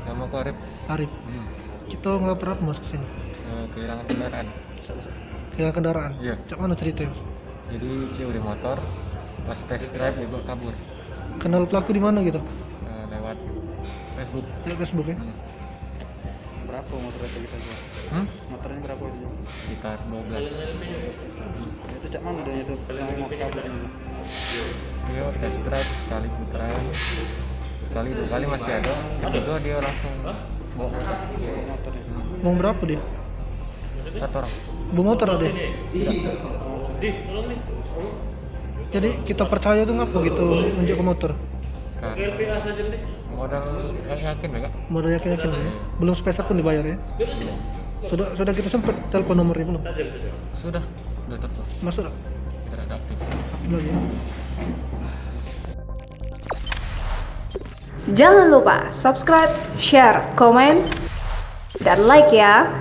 Nama aku Arif. Arif. Kita ngelapor apa mas kesini? Kehilangan kendaraan. Kehilangan kendaraan? Iya. Cak mana ceritanya? Jadi COD motor pas test drive dibawa kabur. Kenal pelaku di mana gitu? Lewat Facebook. Lewat Facebook ya? Berapa motor itu kita jual? Motornya berapa itu? Sekitar 12. Itu cak mana dia itu? Yang mau kabur ini? Dia test drive sekali putaran, sekali 2 kali masih ada. Kedua dia langsung bawa motor. Motornya. Mau berapa dia? 1 orang. Bawa motor ada? Jadi kita percaya tuh ngapa gitu unjuk ke motor? Karena modal yakin ya kak. Modal yakin-yakin ya? Belum spesial pun dibayar ya? Sudah kita sempat telepon nomornya belum? Sudah telepon. Masuk tak? Tidak ada aktif. Lagi ya? Jangan lupa subscribe, share, komen, dan like ya.